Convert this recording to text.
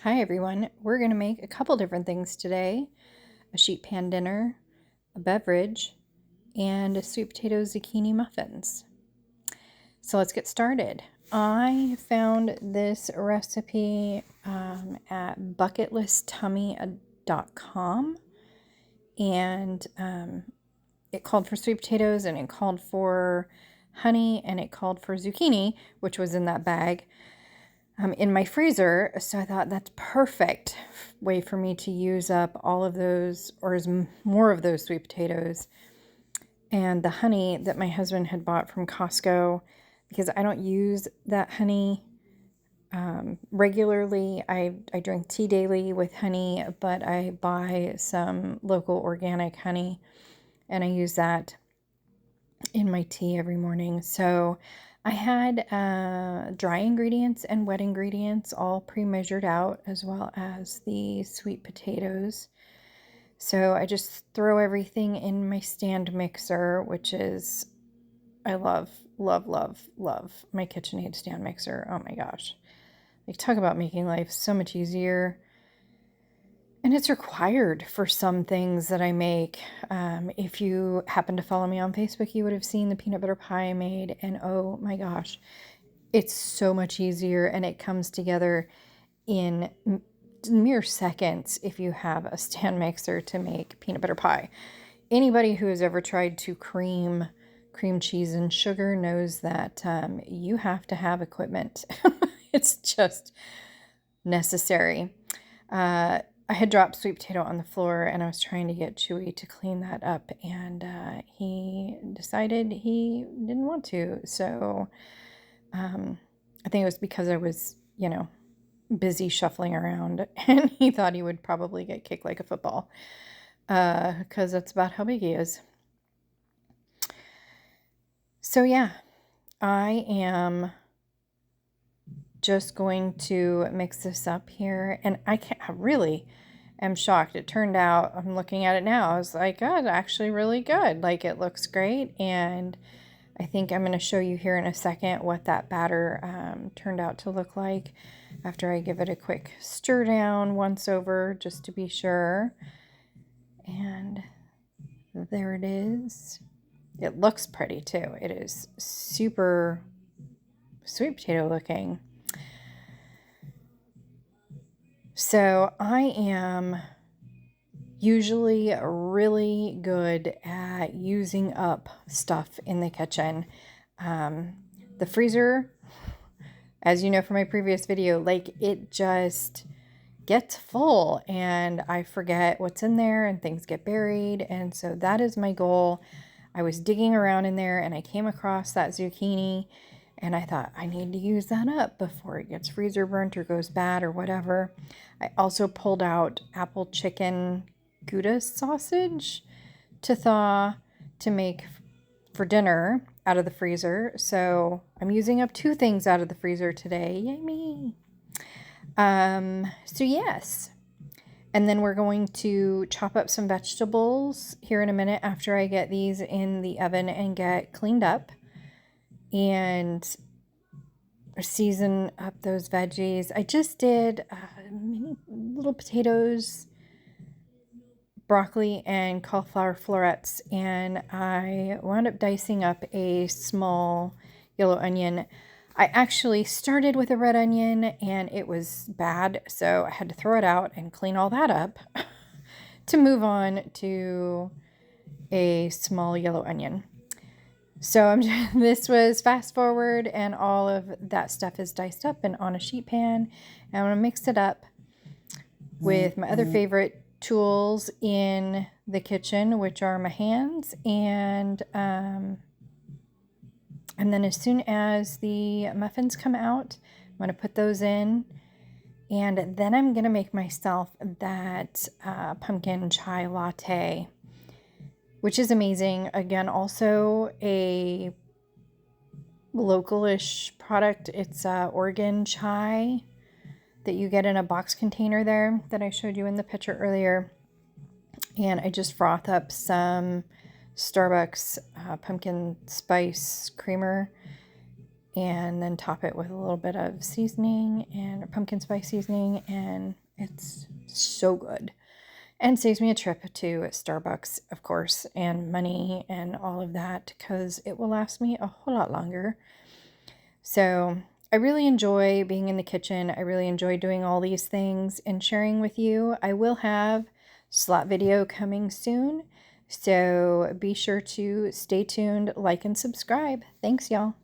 Hi everyone, we're going to make a couple different things today. A sheet pan dinner, a beverage, and a sweet potato zucchini muffins. So let's get started. I found this recipe at bucketlisttummy.com, and it called for sweet potatoes, and it called for honey, and it called for zucchini, which was in that bag. In my freezer, so I thought that's perfect way for me to use up all of those, or more of those sweet potatoes and the honey that my husband had bought from Costco, because I don't use that honey regularly. I drink tea daily with honey, but I buy some local organic honey and I use that in my tea every morning. So I had dry ingredients and wet ingredients all pre-measured out, as well as the sweet potatoes. So I just throw everything in my stand mixer, which is, I love, love, love, love my KitchenAid stand mixer. Oh my gosh. Like, talk about making life so much easier. And it's required for some things that I make. If you happen to follow me on Facebook, you would have seen the peanut butter pie I made. And oh my gosh, it's so much easier, and it comes together in mere seconds if you have a stand mixer to make peanut butter pie. Anybody who has ever tried to cream cheese and sugar knows that you have to have equipment. It's just necessary. I had dropped sweet potato on the floor, and I was trying to get Chewy to clean that up, and he decided he didn't want to. So I think it was because I was, busy shuffling around, and he thought he would probably get kicked like a football, because that's about how big he is. So yeah, I am just going to mix this up here, and I really am shocked. It turned out, I'm looking at it now, I was like, oh, it's actually really good. Like, it looks great, and I think I'm going to show you here in a second what that batter turned out to look like after I give it a quick stir down once over, just to be sure. And there it is. It looks pretty too. It is super sweet potato looking. So I am usually really good at using up stuff in the kitchen. The freezer, as you know from my previous video, like, it just gets full and I forget what's in there and things get buried. And so that is my goal. I was digging around in there and I came across that zucchini, and I thought, I need to use that up before it gets freezer burnt or goes bad or whatever. I also pulled out apple chicken Gouda sausage to thaw to make for dinner out of the freezer. So I'm using up 2 things out of the freezer today. Yay me. So yes. And then we're going to chop up some vegetables here in a minute after I get these in the oven and get cleaned up, and season up those veggies. I just did mini little potatoes, broccoli, and cauliflower florets, and I wound up dicing up a small yellow onion. I actually started with a red onion and it was bad, so I had to throw it out and clean all that up to move on to a small yellow onion. So this was fast forward, and all of that stuff is diced up and on a sheet pan. And I'm going to mix it up with my other favorite tools in the kitchen, which are my hands, and then as soon as the muffins come out, I'm going to put those in, and then I'm going to make myself that pumpkin chai latte, which is amazing. Again, also a localish product. It's Oregon chai that you get in a box container there that I showed you in the picture earlier. And I just froth up some Starbucks pumpkin spice creamer, and then top it with a little bit of seasoning and pumpkin spice seasoning, and it's so good. And saves me a trip to Starbucks, of course, and money and all of that, because it will last me a whole lot longer. So I really enjoy being in the kitchen. I really enjoy doing all these things and sharing with you. I will have slot video coming soon, so be sure to stay tuned, like, and subscribe. Thanks, y'all.